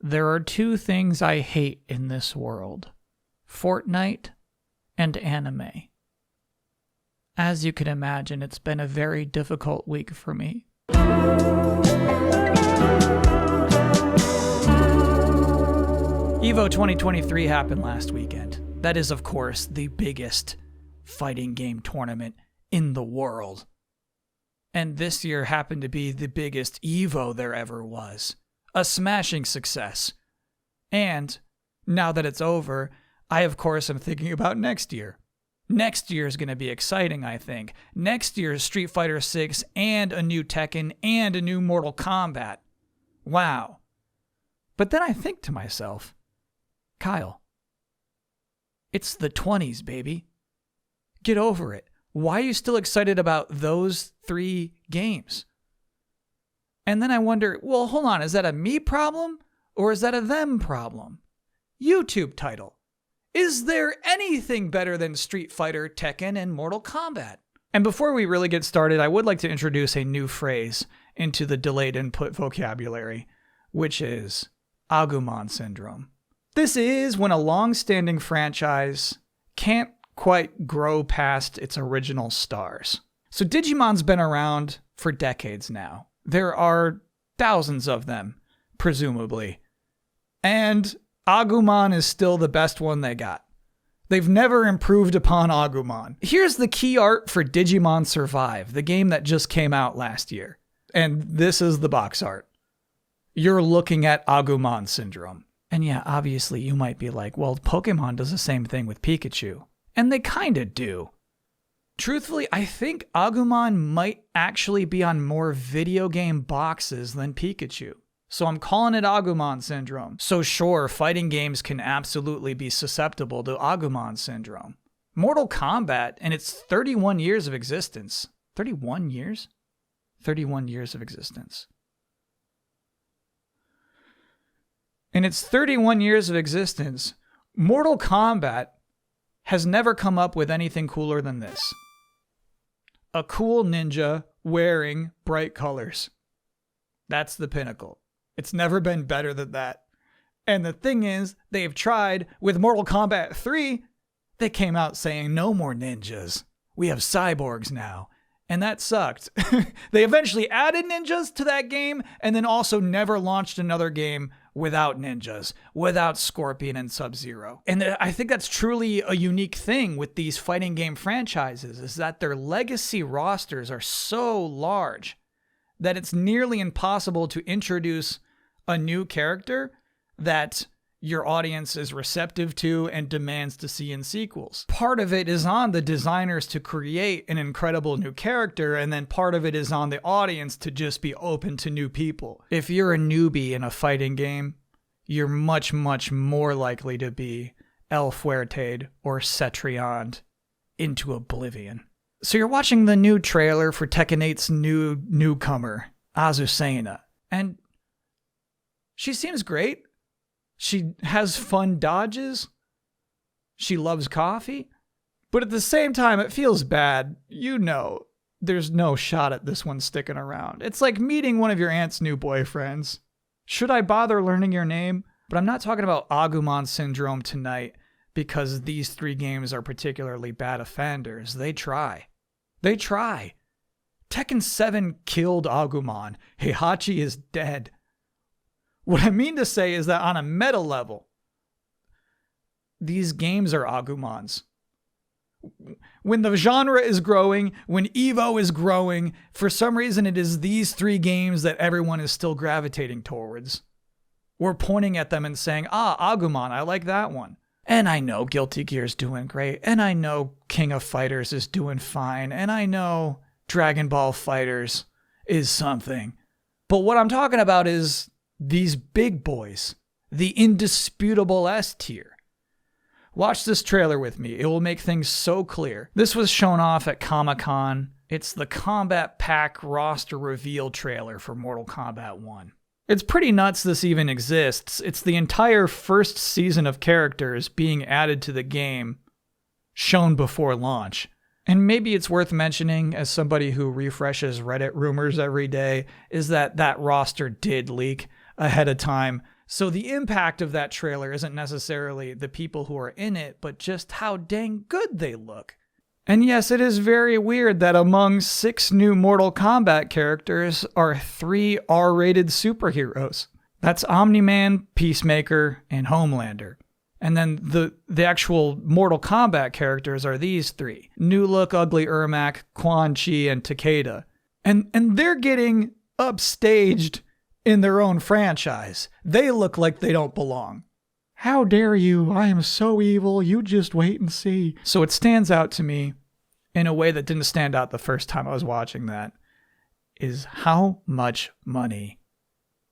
There are two things I hate in this world: Fortnite and anime. As you can imagine, it's been a very difficult week for me. EVO 2023 happened last weekend. That is, of course, the biggest fighting game tournament in the world. And this year happened to be the biggest EVO there ever was. A smashing success. And now that it's over, I, of course, am thinking about next year. Next year is going to be exciting, I think. Next year is Street Fighter 6 and a new Tekken and a new Mortal Kombat. Wow. But then I think to myself, Kyle, it's the 20s, baby. Get over it. Why are you still excited about those 3 games? And then I wonder, well, hold on, is that a me problem or is that a them problem? YouTube title. Is there anything better than Street Fighter, Tekken, and Mortal Kombat? And before we really get started, I would like to introduce a new phrase into the delayed input vocabulary, which is Agumon syndrome. This is when a long-standing franchise can't quite grow past its original stars. So Digimon's been around for decades now. There are thousands of them, presumably. And Agumon is still the best one they got. They've never improved upon Agumon. Here's the key art for Digimon Survive, the game that just came out last year. And this is the box art. You're looking at Agumon syndrome. And yeah, obviously you might be like, well, Pokemon does the same thing with Pikachu. And they kinda do. Truthfully, I think Agumon might actually be on more video game boxes than Pikachu. So I'm calling it Agumon syndrome. So sure, fighting games can absolutely be susceptible to Agumon syndrome. Mortal Kombat, in its 31 years of existence. 31 years? 31 years of existence. In its 31 years of existence, Mortal Kombat has never come up with anything cooler than this. A cool ninja wearing bright colors. That's the pinnacle. It's never been better than that. And the thing is, they've tried. With Mortal Kombat 3, they came out saying, no more ninjas. We have cyborgs now. And that sucked. They eventually added ninjas to that game and then also never launched another game without ninjas, without Scorpion and Sub-Zero. And I think that's truly a unique thing with these fighting game franchises, is that their legacy rosters are so large that it's nearly impossible to introduce a new character that your audience is receptive to and demands to see in sequels. Part of it is on the designers to create an incredible new character, and then part of it is on the audience to just be open to new people. If you're a newbie in a fighting game, you're much, much more likely to be El Fuerte or Cetrion into oblivion. So you're watching the new trailer for Tekken 8's new newcomer, Azucena, and she seems great. She has fun dodges. She loves coffee. But at the same time, it feels bad. You know, there's no shot at this one sticking around. It's like meeting one of your aunt's new boyfriends. Should I bother learning your name? But I'm not talking about Agumon syndrome tonight because these 3 games are particularly bad offenders. They try. They try. Tekken 7 killed Agumon. Heihachi is dead. What I mean to say is that on a meta level, these games are Agumons. When the genre is growing, when EVO is growing, for some reason it is these 3 games that everyone is still gravitating towards. We're pointing at them and saying, Agumon, I like that one. And I know Guilty Gear's doing great, and I know King of Fighters is doing fine, and I know Dragon Ball FighterZ is something. But what I'm talking about is these big boys, the indisputable S tier. Watch this trailer with me. It will make things so clear. This was shown off at Comic-Con. It's the Combat Pack roster reveal trailer for Mortal Kombat 1. It's pretty nuts this even exists. It's the entire first season of characters being added to the game, shown before launch. And maybe it's worth mentioning, as somebody who refreshes Reddit rumors every day, is that roster did leak ahead of time So the impact of that trailer isn't necessarily the people who are in it, but just how dang good they look. And yes, it is very weird that among 6 new Mortal Kombat characters are 3 R-rated superheroes. That's Omni-Man, Peacemaker, and Homelander. And then the actual Mortal Kombat characters are these 3. New Look, Ugly Ermac, Quan Chi, and Takeda. And they're getting upstaged in their own franchise. They look like they don't belong. How dare you? I am so evil. You just wait and see. So it stands out to me in a way that didn't stand out the first time I was watching that, is how much money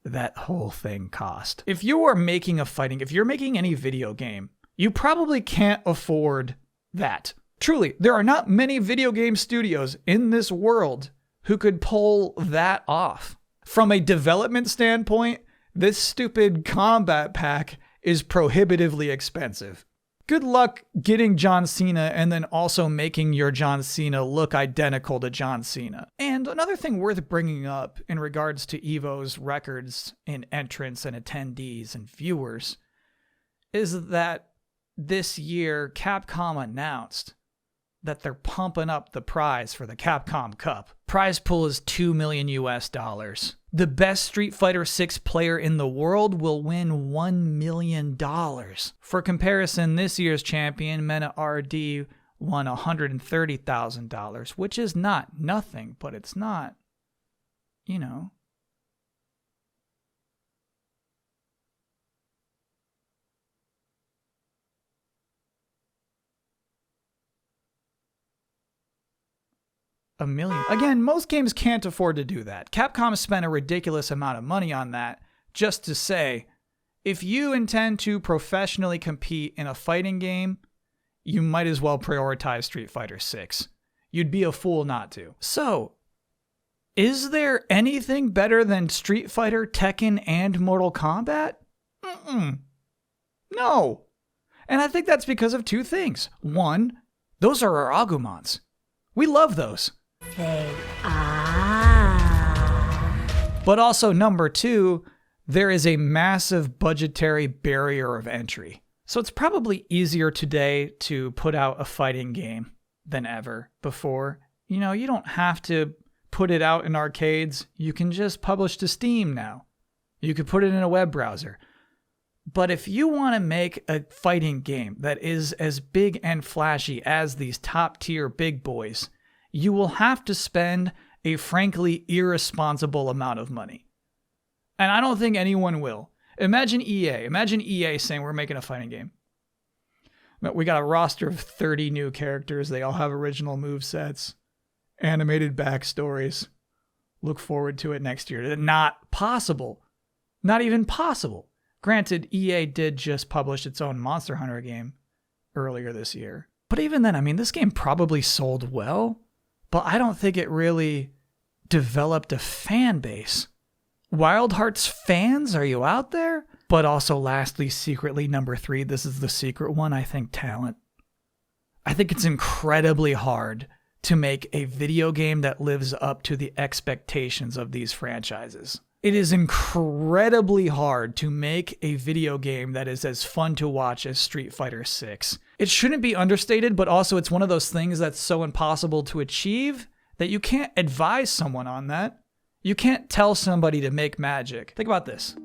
that whole thing cost. If you are making if you're making any video game, you probably can't afford that. Truly, there are not many video game studios in this world who could pull that off. From a development standpoint, this stupid combat pack is prohibitively expensive. Good luck getting John Cena and then also making your John Cena look identical to John Cena. And another thing worth bringing up in regards to EVO's records in entrants and attendees and viewers is that this year Capcom announced that they're pumping up the prize for the Capcom Cup. Prize pool is $2 million US. The best Street Fighter 6 player in the world will win $1 million. For comparison, this year's champion, Mena RD, won $130,000, which is not nothing, but it's not, you know. $1 million. Again, most games can't afford to do that. Capcom spent a ridiculous amount of money on that just to say, if you intend to professionally compete in a fighting game, you might as well prioritize Street Fighter 6. You'd be a fool not to. So, is there anything better than Street Fighter, Tekken, and Mortal Kombat? No. And I think that's because of 2 things. 1, those are our Agumons. We love those. Say, But also number 2, there is a massive budgetary barrier of entry. So it's probably easier today to put out a fighting game than ever before. You know, you don't have to put it out in arcades. You can just publish to Steam now. You could put it in a web browser. But if you want to make a fighting game that is as big and flashy as these top tier big boys, you will have to spend a frankly irresponsible amount of money. And I don't think anyone will. Imagine EA. Imagine EA saying we're making a fighting game. We got a roster of 30 new characters. They all have original movesets, animated backstories. Look forward to it next year. Not possible. Not even possible. Granted, EA did just publish its own Monster Hunter game earlier this year. But even then, I mean, this game probably sold well, but I don't think it really developed a fan base. Wild Hearts fans, are you out there? But also, lastly, secretly, number 3, this is the secret one, I think talent. I think it's incredibly hard to make a video game that lives up to the expectations of these franchises. It is incredibly hard to make a video game that is as fun to watch as Street Fighter 6. It shouldn't be understated, but also it's one of those things that's so impossible to achieve that you can't advise someone on that. You can't tell somebody to make magic. Think about this.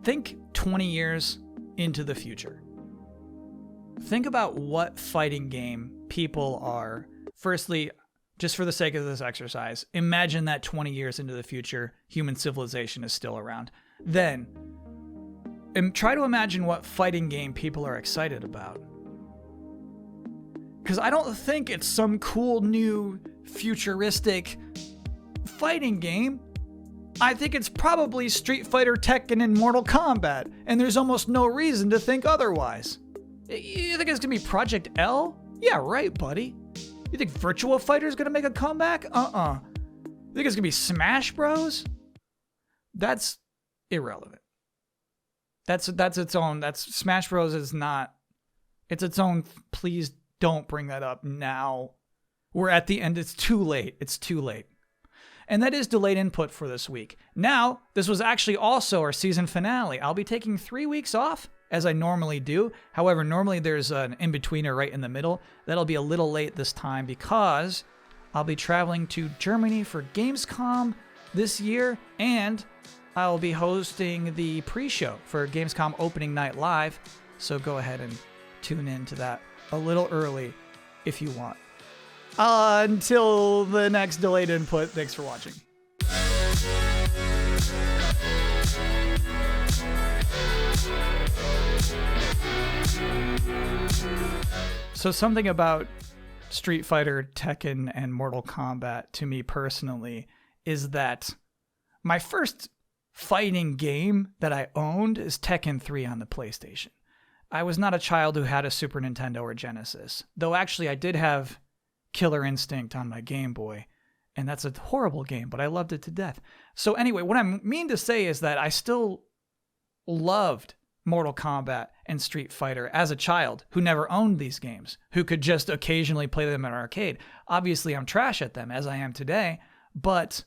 Think 20 years into the future. Think about what fighting game people are. Firstly, just for the sake of this exercise, imagine that 20 years into the future, human civilization is still around. Then, try to imagine what fighting game people are excited about. Because I don't think it's some cool new futuristic fighting game. I think it's probably Street Fighter, Tekken, and Mortal Kombat, and there's almost no reason to think otherwise. You think it's gonna be Project L? Yeah, right, buddy. You think Virtua Fighter's gonna make a comeback? You think it's gonna be Smash Bros? That's irrelevant. That's its own. Smash Bros is not. It's its own. Please don't bring that up now. We're at the end. It's too late. It's too late. and that is delayed input for this week. Now, this was actually also our season finale. I'll be taking 3 weeks off, as I normally do. However, normally there's an in-betweener right in the middle. That'll be a little late this time because I'll be traveling to Germany for Gamescom this year, and I'll be hosting the pre-show for Gamescom Opening Night Live, so go ahead and tune in to that a little early if you want. Until the next delayed input, thanks for watching. So something about Street Fighter, Tekken, and Mortal Kombat to me personally is that my first fighting game that I owned is Tekken 3 on the PlayStation. I was not a child who had a Super Nintendo or Genesis, though actually I did have Killer Instinct on my Game Boy, and that's a horrible game, but I loved it to death. So anyway, what I mean to say is that I still loved Mortal Kombat and Street Fighter as a child who never owned these games, who could just occasionally play them in an arcade. Obviously, I'm trash at them, as I am today, but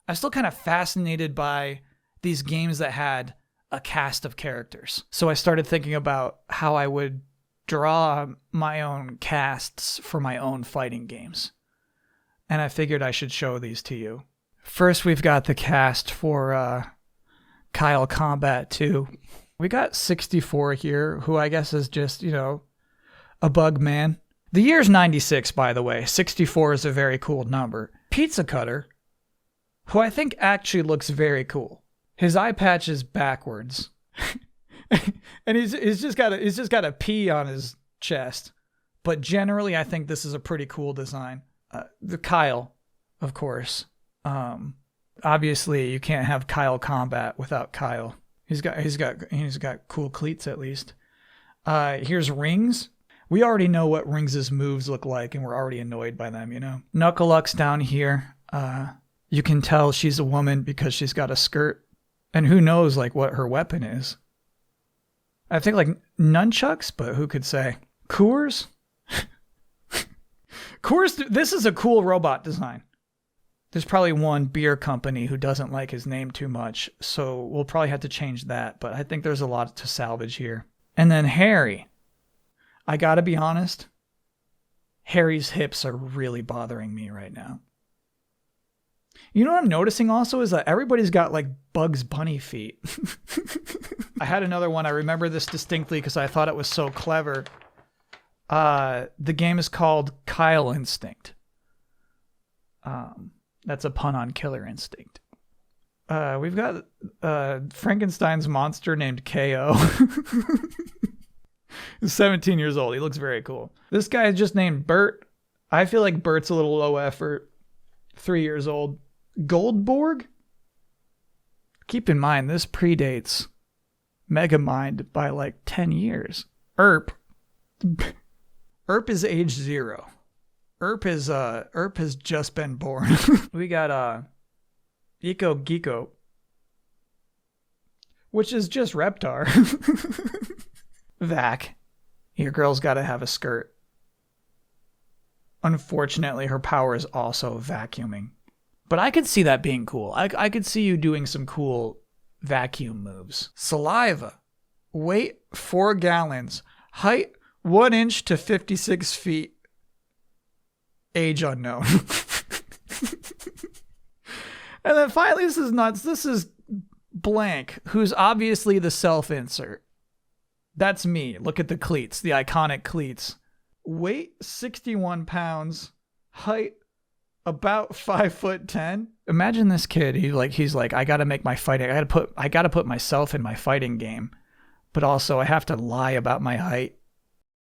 I'm still kind of fascinated by these games that had a cast of characters. So I started thinking about how I would draw my own casts for my own fighting games. And I figured I should show these to you. First, we've got the cast for Kyle Combat 2. We got 64 here, who I guess is just, a bug man. The year's 96, by the way. 64 is a very cool number. Pizza Cutter, who I think actually looks very cool. His eye patch is backwards. And he's just got a P on his chest. But generally, I think this is a pretty cool design. The Kyle, of course. Obviously, you can't have Kyle Combat without Kyle. He's got cool cleats at least. Here's Rings. We already know what Rings' moves look like, and we're already annoyed by them, Knuckleluck's down here. You can tell she's a woman because she's got a skirt. And who knows, what her weapon is. I think, nunchucks, but who could say? Coors? Coors, this is a cool robot design. There's probably one beer company who doesn't like his name too much, so we'll probably have to change that, but I think there's a lot to salvage here. And then Harry. I gotta be honest, Harry's hips are really bothering me right now. You know what I'm noticing also is that everybody's got Bugs Bunny feet. I had another one. I remember this distinctly because I thought it was so clever. The game is called Kyle Instinct. That's a pun on Killer Instinct. We've got Frankenstein's monster named KO. He's 17 years old. He looks very cool. This guy is just named Bert. I feel like Bert's a little low effort. 3 years old. Goldborg? Keep in mind, this predates Megamind by 10 years. Erp is age 0. Erp has just been born. We got Eco Geeko, which is just Reptar. Vac. Your girl's got to have a skirt. Unfortunately, her power is also vacuuming. But I could see that being cool. I could see you doing some cool vacuum moves. Saliva. Weight 4 gallons. Height 1 inch to 56 feet. Age unknown. And then finally, this is nuts. This is Blank, who's obviously the self-insert. That's me. Look at the cleats, the iconic cleats. Weight 61 pounds. Height about 5'10". Imagine this kid. He's like, I gotta make my fighting. I gotta put myself in my fighting game, but also I have to lie about my height